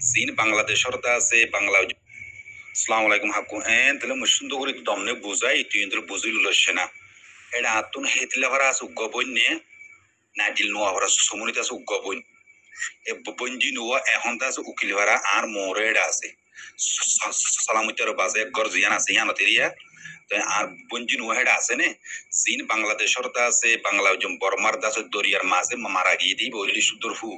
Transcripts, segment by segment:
চীন বাংলাদেশর তা আছে বাংলা। আসসালামু আলাইকুম হাকু তাহলে সুন্দর করে দমনে বুঝাই তুই কিন্তু বুঝিল না এটা আতুন হেতলে ভরা আছে গবন্যে না দিল নোয়া ভরা সমনিত আছে গবন এ বঞ্জি নোয়া এখন তা আছে উকিল ভরা আর মোরে এটা আছে সালামুতার বাজে গর্জিয়ান আছে ইয়ান তেরিয়া আর বঞ্জিন ওয়াহেড আছে নে চীন বাংলাদেশর তা আছে বাংলা বর্মার দাস দরিয়ার মাঝে মারা গিয়ে দিই বইলি সুদর ফু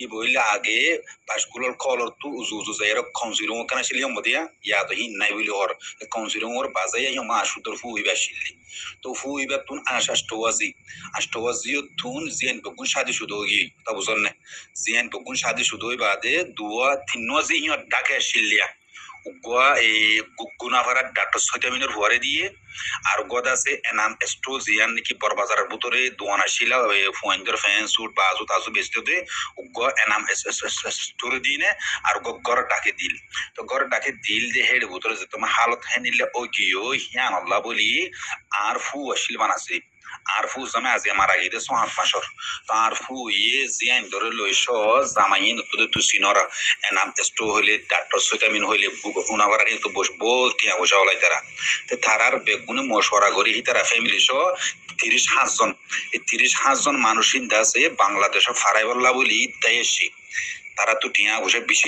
ই বইলে আগে পাশগুলোর কলর তু উজু উজু যাই খনসিরং কানা শিলিয়ম মদিয়া ইয়া তো হিন নাই বইলি হর খনসিরং ওর বাজাই মা সুদর ফু হইবা শিলি তো ফু হইবা তুন আষ্টওয়াজি তুন জিয়ান বগুন শাদি শুধু গি তা বুঝন না জিয়ান বগুন শাদি শুধু হইবা দে দুয়া তিনওয়াজি হিয়া ডাকে শিলিয়া গোয়া এই গুনাভাড়া ডাক্তার সৈতামিনের হুয়ারে দিয়ে আর গদ আছে এনাম এস্ট্রোজিয়ান নাকি বড়বাজারের ভিতরে দোয়ান আসিলা ফুয়াইন্দর ফ্যান সুট বাজু তাজু বেচতে দে গ এনাম স্টোরে দিয়ে আর গড় ডাকে দিল তো গড় ডাকে দিল যে হেড ভিতরে যে তোমার হালত হেনিলে ও গিয়ে হিয়ান আল্লাহ বলি আর ফু আসিল বানাসি আর ফু জামে আজি মারা গিয়ে সোহাত মাসর তো আর ফু ইয়ে জিয়ান ধরে লইস জামাইন তু সিনরা এনাম এস্টো হইলে ডাক্তার সৈতামিন হইলে উনাবার কিন্তু বসবো টিয়া বসা হলাই তারা তারার বেগুনে মশওয়ারা করি তারা ফ্যামিলি সহ 30,000 এই 30,000 মানুষ আছে বাংলাদেশে ফারাইবল্লা বলি দেশি তারা তো টিয়া বসে বেশি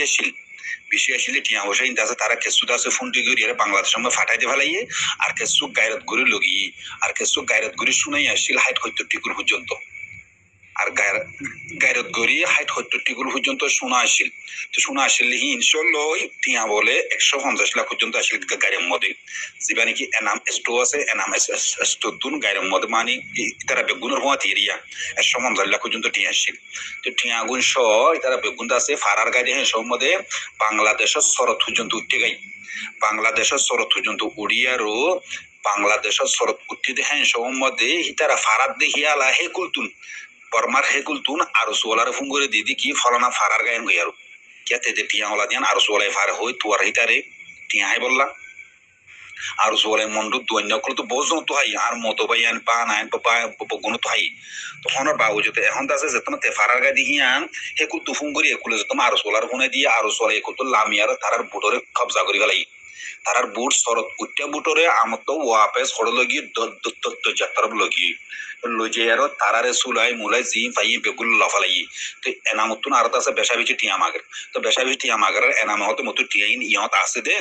আসলে টিয়া বসে আছে তারা কেসুতে আছে ফোনটি করি বাংলাদেশ আমরা ফাটাইতে ফেলাইয়ে আর কেসু গায়রত গড়ি লগিয়ে আর কেসু গায়রত গড়ি শুনাই আসছিল 60-70 টিকুর পর্যন্ত আর গায়রত গড়ি 60-70 টিকুর পর্যন্ত শোনা আসছিল তো শোনা আসলে ইনশাল্লাহ টিয়া বলে 150 লাখ পর্যন্ত আসলে গাড়ির মধ্যে যেবা নাকি এনাম স্টো আছে এনাম স্টোতুন গাড়ির মধ্যে মানে তারা বেগুনের হওয়া এরিয়া 150 লাখ পর্যন্ত টিয়া আসছিল তো টিয়া গুণ সহ তারা বেগুন আছে ফারার গাড়ি হ্যাঁ সব মধ্যে বাংলাদেশের শরৎ পর্যন্ত উঠতে গাই বাংলাদেশের শরৎ পর্যন্ত উড়িয়ারও বাংলাদেশের শরৎ উঠতে হ্যাঁ সব মধ্যে তারা ফারার দেখিয়ালা হে কুলতুন বর্মার হেকুল তুন আর সোলার ফোন করে দিদি কি ফলানা ফারার গায়ন গই আর কেতে দে টিয়া ওলা দিয়ান আর সোলাই ফার হই তুয়ার হিতারে টিয়া হাই বললা আর সোলাই মন্ডু দৈন্য কল তো বোঝো তো হাই আর মতো ভাই আন পা নাইন পা গুণ তো হাই তখন আর বাবু যেতে এখন তো আছে যে তোমার তে ফারার গায় দিহিয়ান হেকুল তু ফোন করি একুলে যে তোমার আর সোলার ফোনে দিয়ে আর সোলাই একুল তো লামিয়ার তারার বুটরে কবজা করি গেলাই তারার বুট শরৎ উঠতে বুটরে আমার তো ওয়াপে সড় লগি যাত্রার লগি লইজে আর তারারে সুলাই মুলাই জি পাই বেগুল লফালাই তো এনামতুন আর আছে বেশা বেশি টিয়া মাগের তো বেশা বেশি টিয়া মাগের এনাম হতে মতো টিয়াইন ইহত আছে দে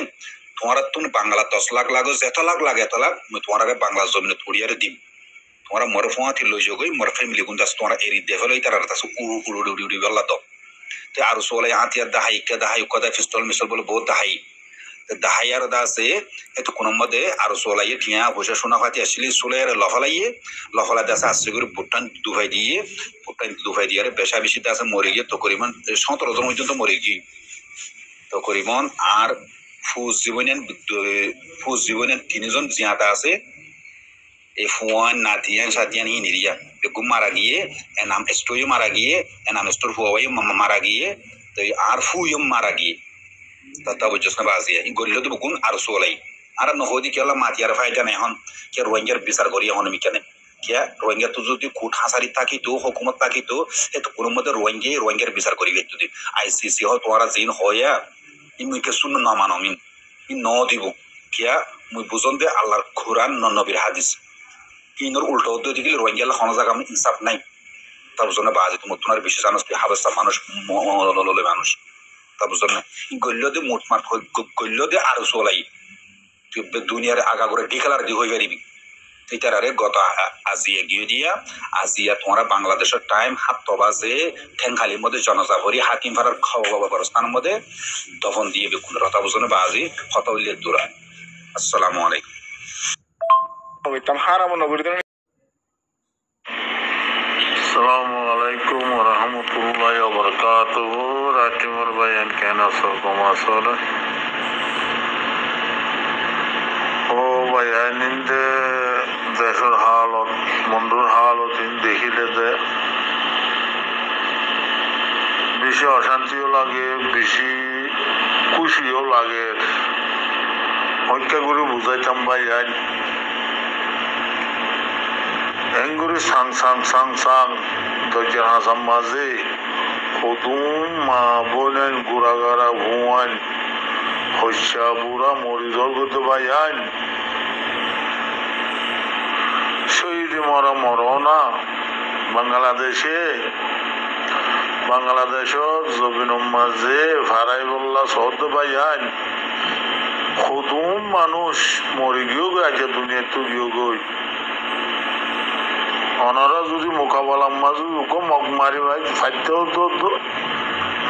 তোমার তুন বাংলা 10 লাখ লাগো এত লাখ লাগে এত লাখ তোমার বাংলা জমিনে থুড়িয়ারে দিম তোমার মর ফোয়া থিল লইজো গই মর ফ্যামিলি গুন দাস তোমার এরি দেফলই তারা তাস উড়ু উড়ু উড়ি উড়ি গল্লা তো আর সোলাই হাতিয়ার দাহাই কদা পিস্তল মিসল বলে বহুত দাহাই দাহাইয়ার দাসে এত কোন মধ্যে আর সোলাইয়ে টিয়া বসে শোনা ফাতি আসলে সোলাইয়ের লফলা দাসে আসছে করে ভুটান দুভাই দিয়ে বেশা বেশি দাসে মরে গিয়ে তকরিমান 17 জন পর্যন্ত মরে গিয়ে তকরিমান আর ফুজ জীবনের 3জন জিয়াতা আছে এই ফুয়ান নাতিয়ান সাতিয়ান হি নিরিয়া বেগম মারা গিয়ে এনাম স্টোয় মারা গিয়ে এনাম স্টোর ফুয়াই মারা গিয়ে তো আর ফুয়ম মারা গিয়ে tata bujusna bazia igollo du bugun ar solai ara no hodi kala matiar faida ne hon ke rohingya bisar gori hon mikane kia rohingya tu jodi kut hasari taki to hukumat taki to et kono mode rohingya bisar gori getu di ICC ho twara zin hoya imi ke sunna na manomin in no dibu kia mui buzonde allah quran non nobir hadis inor ulto do digil rohingya la hono jaga insaf nai tab jona bazi tu mutunar bishi janos ki habasta manush lole manush বুঝলেন না গল্লদে মোটমাট গল্লদে আরো চলাই দুনিয়ার আগা করে ডিখালার দি হয়ে পারিবি এটারে গত আজিয়া গিয়ে দিয়া আজিয়া তোমার বাংলাদেশের টাইম 7 বাজে ঠেংখালির মধ্যে জনজাভরি হাকিম ফারার খাওয়া ব্যবস্থার মধ্যে দফন দিয়ে বেকুন রতা বুঝনে বাজি হতাউলিয়া দূরা আসসালামু আলাইকুম ওইটাম হারাম নগরী আসসালামু আলাইকুম ওয়া রাহমাতুল্লাহি ওয়া বারাকাতুহু রাতিমুর বায়ান কেন সরকমাসলে ও বায়ানিন্দে দেশের হালত মন্ডুর হালত দেখিলে যে বেশি অশান্তিও লাগে বেশি খুশিও লাগে হত্যা করে বুঝাইতাম ভাইয়ান এঙ্গুরি সাং দরজার হাসাম মাঝে খুদুম মা বোনেন গুড়াগাড়া ভুয়ান হস্যা বুড়া মরিদর গতে বাইয়ান শহীদ মরা মরনা বাংলাদেশত জবিনের মাঝে ভাড়াই বললা সহদ বাইয়ান খুদুম মানুষ মরি গিয়েও গই আজ দুনিয়াতে গিয়েও গই অনারা যদি মোকাবেলার মাঝে মগ মারি ভাই ফাইতেও তো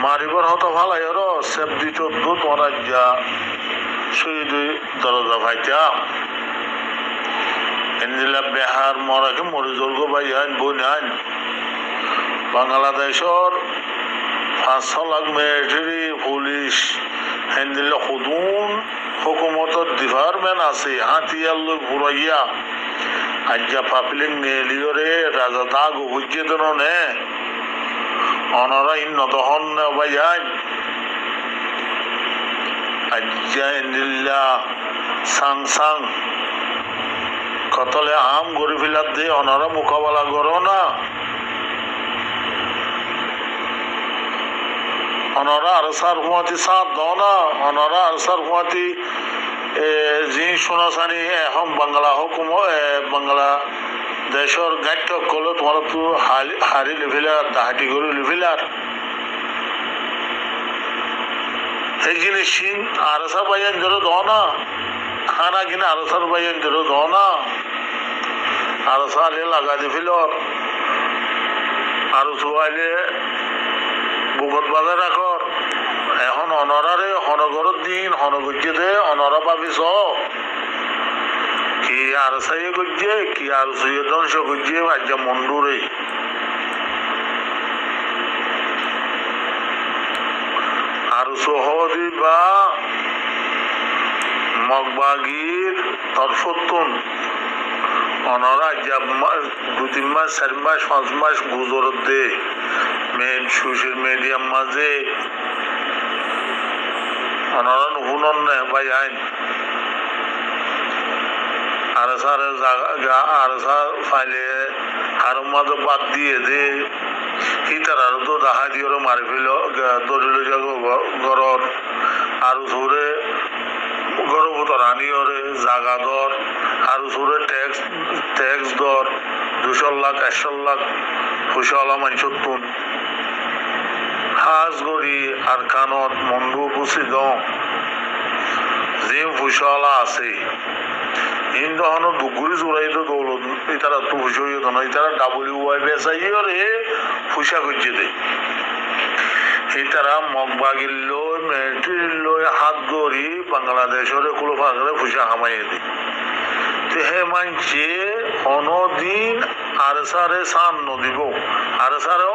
মারিবার হতো ভালাই আর সেপ দিত তোরা যা শহীদ দরজা ভাইটা এনজিলা বেহার মরাকে মরি জলগো ভাই আইন বোন আইন বাংলাদেশর 500 lakh military police Angela খুদুন হুকুমতর department আছে হাতিয়ার লোক ঘুরাইয়া আজ্ঞা পাবলিক নেলিওরে রাজা দাগ বুঝিয়ে দেন নে অনরা ইন্নত হন ভাই আইন আজ্ঞা এনজিল্লা সাং কতলে আম গড়ি ফেলার দিয়ে অনারা মোকাবেলা করো না অনারা আর সার হুয়াতি সাথ দাও না অনারা আর সার হুয়াতি জি সোনাসানি এখন বাংলা হুকুম বাংলা দেশের গাইড করলো তোমার তো হারি লিভিলার দাহাটি করে লিভিলার এই জিনিস আর সার বাইন ধরে দাও না খানা কিনে আর সার বাইন ধরে দাও না আর সালে লাগা দি ফিলর আর চুয়াইলে বুকত বাজার রাখর এখন অনরারে হনগরত দিন হনগজ্জে দে অনরা পাবিস কি আর সাইয়ে গজ্জে কি আর সুয়ে ধ্বংস গজ্জে আজ্ঞা মন্ডুরে আর সহদি বা মগবাগির তরফতুন অনরা যা 2-3 মাস 4 মাস 5 মাস গুজরত দে মেন সোশ্যাল মিডিয়ার মাঝে অনরা নুপুনন নে ভাই আইন আর সারে আর সার ফাইলে আর মাঝে বাদ দিয়ে দে ইতার আর তো দেখা দিয়ে মারি ফেল দরিল যাব ঘরত আর সুরে গর্ভবত রানিওরে জাগা দর আর সুরে ট্যাক্স দর 200 লাখ 100 লাখ পয়সাওয়ালা মানুষের তুন হাজ গড়ি আর কানত মন্ডু পুষি দম যে পয়সাওয়ালা আছে ইন্দু হনো দুগুরি জোড়াই তো দৌলত ইতারা তো পয়সা হইত না ইতারা WY বেসাইও রে পয়সা করছে দে ইতারা মগবাগির লই মেট্রির লই হাত গড়ি বাংলাদেশের কুলো ফাঁকরে পয়সা হামাইয়ে দে হে মানছে অনদিন আর সারে সান নদিব আর সারে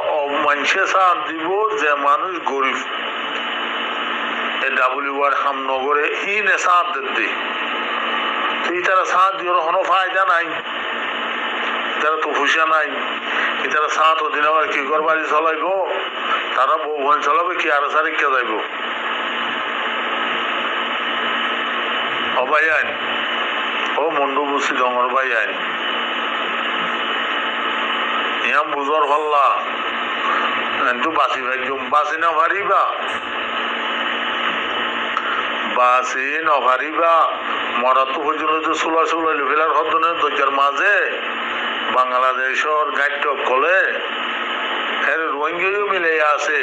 মানছে সান দিব যে মানুষ গরিব WR হামনগরে ইনে সাথ দিতে তারা সাথ দিয়ে কোনো ফায়দা নাই তারা তো খুশা নাই তারা সাথ দিন আবার কি করবাড়ি চলাইব তারা বউ চলাবে কি আর সারে কে যাইব ভাই আইন ও মন্ডু বুঝি ডঙর ভাই আইন ইয়াম বুঝর হল্লা কিন্তু বাসি ভাই বাসি না ভারিবা বাসি নভারিবা মরা তো পর্যন্ত চুলা লিভিলার হতনে দরজার মাঝে বাংলাদেশের গাইড কলে এর রোহিঙ্গিও মিলে আছে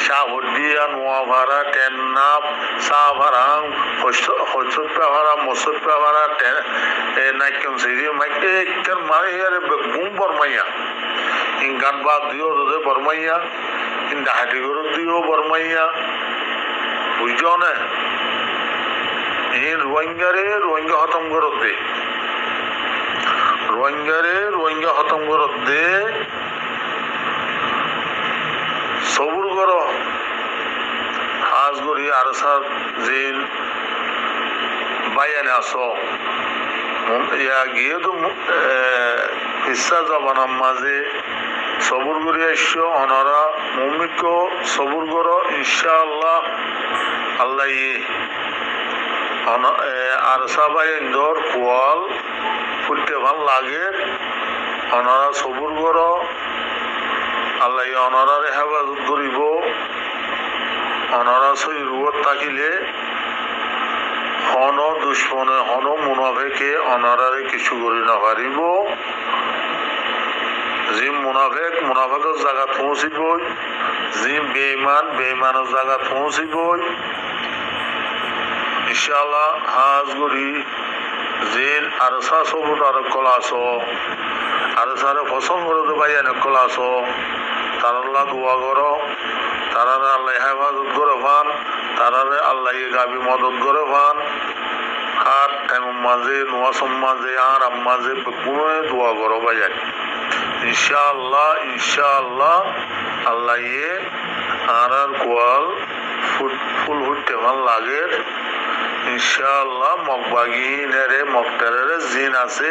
শাহদিয়া নোয়াভাড়া টেন্নাপ শাহভারাং হসুপা ভাড়া মসুপা ভাড়া নাইকন সিরি মাইকে কেন মারে আরে গুম বরমাইয়া ইনকান বাদ দিও দে বরমাইয়া ইন ডাহাটি গরু দিও বরমাইয়া বুঝছো না এই রোহিঙ্গা খতম করত দে রোহিঙ্গা খতম করত দে সবুর কর হাজ গড়ি আর সার জেল বাইয়ানে আসো ইয়া গিয়ে তো ইচ্ছা জবানার মাঝে সবুর করি আসছো অনারা মমিক সবুর কর ইনশাআল্লাহ আল্লাহ আর সবাই ইন্দোর কোয়াল ফুটতে ভাল লাগে ওনারা সবুর করো আল্লাহ অনারারে হেফাজত করিব অনারা সই রুয়ত থাকিলে হন দুশ্মনে হন মুনাফেকে অনারারে কিছু করি না পারিব যে মুনাফেকের জায়গা পৌঁছিবই যে বেইমানের জায়গা পৌঁছিবই ইনশাআল্লাহ হাজ করি যে আরসা সবুত আর কলাস আরসারে পছন্দ করতে পাই অনেক কলাস তারাল্লাহ দোয়া করো তারারে আল্লাহ হেফাজত করে পান তারারে আল্লাহ গাবি মদত করে পান আর এমন মাঝে নোয়াসম মাঝে আর মাঝে কোনো দোয়া করো ভাইয়া ইনশাআল্লাহ আল্লাহ আর কোয়াল ফুল ফুটতে ভাল লাগে ইনশাআল্লাহ মগবাগি ইনেরে মক্তারে জিন আছে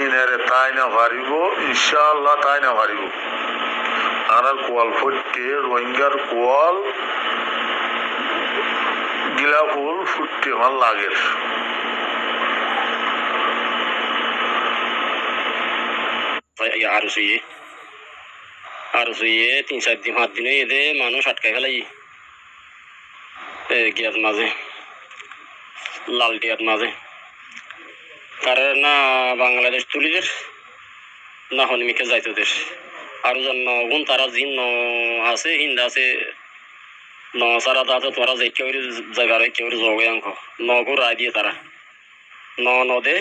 ইনেরে তাই না পারিব ইনশাআল্লাহ তাই না পারিব আর কোয়াল ফুটতে রোহিঙ্গার কোয়াল গিলা ফুল ফুটতে ভাল লাগে আর শুয়ে 3-4 দিন 5 দিনে এদে মানুষ আটকাই ফেলাই গিয়ার মাঝে লালটিয়ার মাঝে তারা না বাংলাদেশ তুলিদের না হনিমিকে যাইতদের আর জন্য গুণ তারা জিন আছে হিন্দা আছে ন সারা দাঁত তোরা যাই কেউ জায়গার কেউ জগে অঙ্ক নগো রায় দিয়ে তারা নদে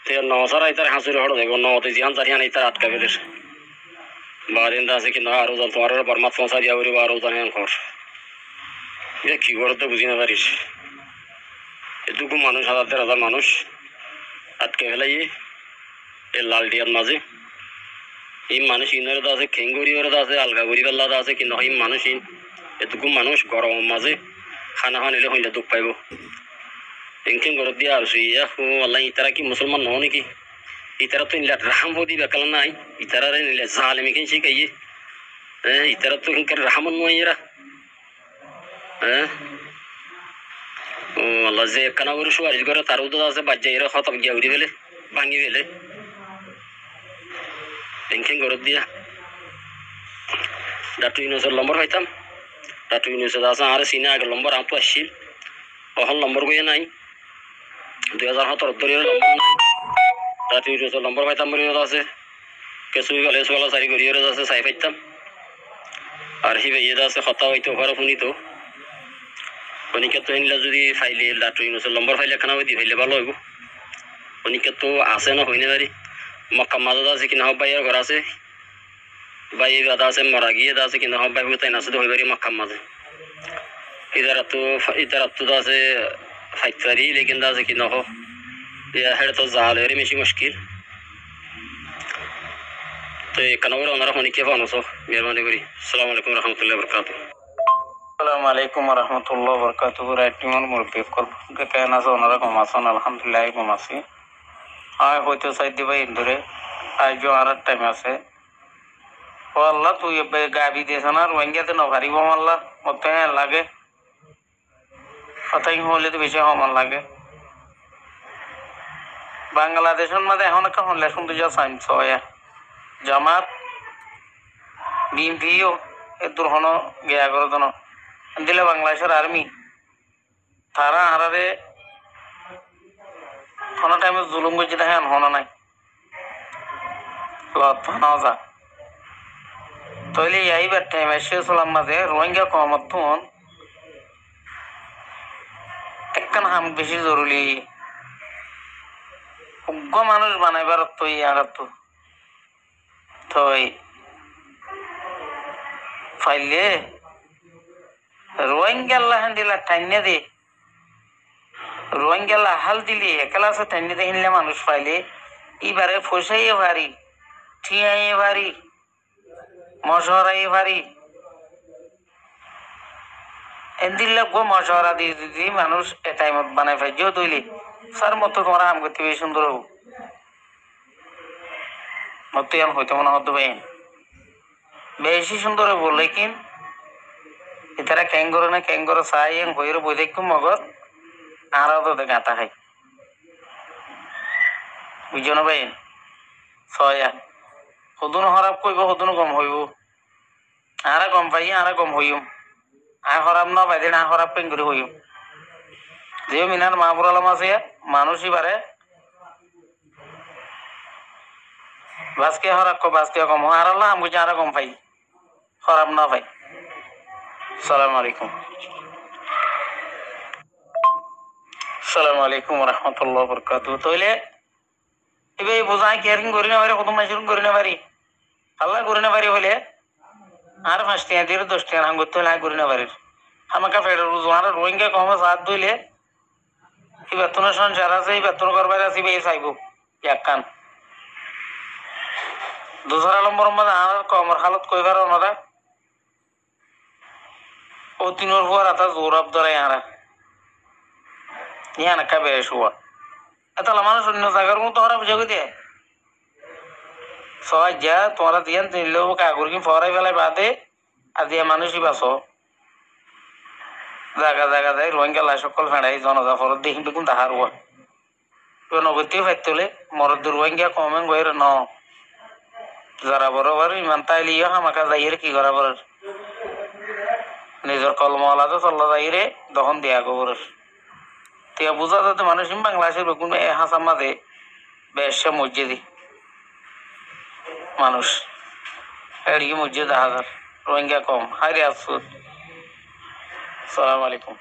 তে ন সারা ইতার হাসুরে হড় দেব নদে জিহান চারিয়ান ইতার আটকা বেদের বারিন্দা আছে কিন্তু আরো জান তোমার পরমাত্মা সারিয়া করি আরো জানে অঙ্কর এটা কি করতে বুঝি না পারিস এটুকু মানুষ 1000-1500 মানুষ আটকে ফেলাই এ লালটিয়ার মাঝে এই মানুষ ইনরে আছে খেঙ্গুরিওরে আছে আলগাগুড়ি বেল্লা আছে কিন্তু এই মানুষ এটুকু মানুষ গরম মাঝে খানা খানিলে হইলে দুঃখ পাইব এনকেন ঘর দিয়ে আর শুইয়া ও আল্লাহ ইতারা কি মুসলমান নহ নাকি ইতারা তো নিলে রাহাম হদি বেকাল নাই ইতারা নিলে জালেমি কেন শিখাইয়ে ইতারা তো ইনকার রাহামন নয় এরা ও আল্লাহ যে একখানা করে সুপারিশ করে তার উদ্যোগ আছে বাজ্যা এরা খতম গিয়া উড়ি ফেলে ভাঙি ফেলে এনকেন ঘর দিয়া ডাক্তার ইউনুসের নম্বর পাইতাম ডাক্তার ইউনুসের আছে আর সিনে আগে নম্বর আমতো আসছিল অহল নম্বর গিয়ে নাই 2017 ধরে নম্বর নাই ডাক্তার ইউনুসের নম্বর পাইতাম বলে আছে কিছু গেলে সোলা সারি করিয়ে আছে চাই পাইতাম আর হি ভাইয়ে আছে হতা হইতো ঘরে শুনিতো অনিকে তো এনলা যদি ফাইলে ডাক্তার ইউনুসের নম্বর ফাইলে খানা দি ফাইলে ভালো হইব অনিকে তো আছে না হইনে পারি মক্কা মাজত আছে কিনা হব ভাইয়ের ঘর আছে ভাই দাদা আছে মরা গিয়ে আছে কিনা হব ভাই তাই না শুধু হই পারি মক্কা মাঝে ইদারা তো আছে ফাইতারি লেকিন আছে কিনা হো হেড তো জাল এর বেশি মুশকিল তো এখানে ওনারা অনেকে ফানুস মেহরবানি করি আসসালামু আলাইকুম রহমতুল্লাহ বরকাত আসসালামু আলাইকুম রহমতুল্লাহ বরকাত রাইটিমন মুরব্বী কলকে কেন আছে ওনারা কম আছেন আলহামদুলিল্লাহ কম আছি হয় হয়তো সাইড দিবা ইন্দুরে আজও আর টাইম আছে ও আল্লাহ তুই গাবি দিয়েছ না রোহিঙ্গাতে নভারিব আল্লাহ মতো লাগে কথাই হলে তো বেশি হমান লাগে বাংলাদেশের মধ্যে এখন একটা হলে শুনতে যা সাইন্স হয় জামাত বিএনপিও এ দুর্ঘন গিয়া করে তো দিলে বাংলাদেশের আর্মি তারা হারারে কোনো টাইমে জুলুম করছে দেখেন হনো নাই যা তৈলে এইবার টাইম এসে চলার মাঝে রোহিঙ্গা কমতন একখান হাম বেশি জরুরি উগ্র মানুষ বানাইবার তো আর তো ফাইলে রোহিঙ্গা দিলা টাইনে দে রোহিঙ্গা হাল দিলি একলা আছে টাইনে দে হিনলে মানুষ পাইলে এবারে ফসাইয়ে ভারি ঠিয়াইয়ে ভারি মশরাইয়ে ভারি এদিল্লা গো মশরা দিয়ে যদি মানুষ এ টাইমত বানাই ফাইজেও তৈলি স্যার মতো তোমার আম করতে বেশি সুন্দর হবো মতো এম হইতে মনে হতো বাইন বেশি সুন্দর হবো লেকিন এতারা ক্যাঙ্গরো না ক্যাঙ্গরো চাই এম হইরে বই দেখুম মগর আরও তো গাঁতা খাই বুঝছো না বাইন ছয়া সদুনো হরাপ কইব সদুনো কম হইব আরা কম পাই আরা কম হইম আয় খরাব না পাই দিন আয় খরাব পেন করে হইম যে মিনার মাহবুর আলম আছে মানুষই পারে বাসকে হরাক বাসকে কম হয় আর আল্লাহ আমি আরা কম পাই খরাব না পাই আসসালামু আলাইকুম আসসালামু আলাইকুম রহমতুল্লাহ বরকাতু তইলে এবার বোঝাই কেয়ারিং করি না পারি কত মাইসুন করি না পারি আল্লাহ করি না পারি হলে আর 5 টাকা দিয়ে 10 টাকা হাম করতে হলে করি না পারি আমাকে ফেডার আর রোহিঙ্গা কম সাথ দইলে এই বেতনের সংসার আছে এই বেতন করবার আছে এই চাইব এক কান দুসর আলম মোহাম্মদ আর কমর হালত কইবার ওনারা ও তিনোর পর আতা জোরাব ধরে আরা ইয়া না কাবে শুয়া এতলা মানুষ অন্য জায়গার মতো ওরা বুঝে দিয়ে সবাই যা তোমরা দিয়ে দিল কাগর কি ফরাই ফেলাই বাদে আর দিয়ে মানুষই বাঁচো জায়গা জায়গা যায় রোহিঙ্গা লাই সকল ফেড়াই জনতা ফরত দেখি দেখুন তাহার হওয়া নগরীতেও ফাইতলে মরদ রোহিঙ্গা কমেন গয়ের ন যারা বরাবর ইমান তাইলে ইয়ে হামাকা যাইরে কি করা বরার নিজের কলমওয়ালা তো চল্লা যাইরে তখন দেয়া গোবর তিয়া বুঝা যাতে মানুষ বাংলাদেশের বেগুন হাসাম মাঝে বেশ মসজিদি মানুষ এদিকে মসজিদ হাজার রোহিঙ্গা কম হাইরে আফসোস আসসালামু আলাইকুম